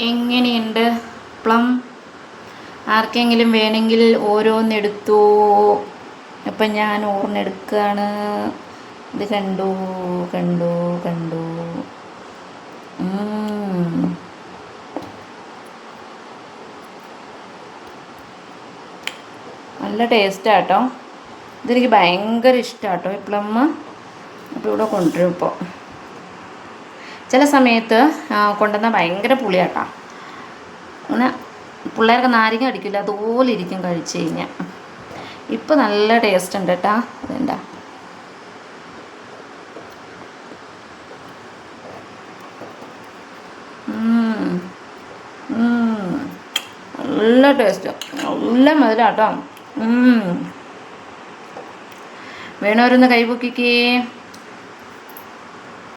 എങ്ങനെയുണ്ട് പ്ലം? ആർക്കെങ്കിലും വേണമെങ്കിൽ ഓരോന്നെടുത്തോ. അപ്പം ഞാൻ ഓർന്നെടുക്കുകയാണ്. ഇത് കണ്ടു കണ്ടു കണ്ടു. നല്ല ടേസ്റ്റാട്ടോ. ഇതെനിക്ക് ഭയങ്കര ഇഷ്ടമാട്ടോ ഈ പ്ലം. അപ്പോൾ ഇവിടെ കൊണ്ടുവരും. ഇപ്പോൾ ചില സമയത്ത് കൊണ്ടുവന്നാൽ ഭയങ്കര പുളിയാട്ടോ. അങ്ങനെ പിള്ളേർക്ക് നാരങ്ങ അടിക്കില്ല, അതുപോലെ ഇരിക്കും കഴിച്ച് കഴിഞ്ഞാൽ. ഇപ്പം നല്ല ടേസ്റ്റ് ഉണ്ട് കേട്ടോ. അതെന്താ നല്ല ടേസ്റ്റ്, നല്ല മധുരം കേട്ടോ. വേണവരൊന്ന് കൈ പൊക്കിക്കേ.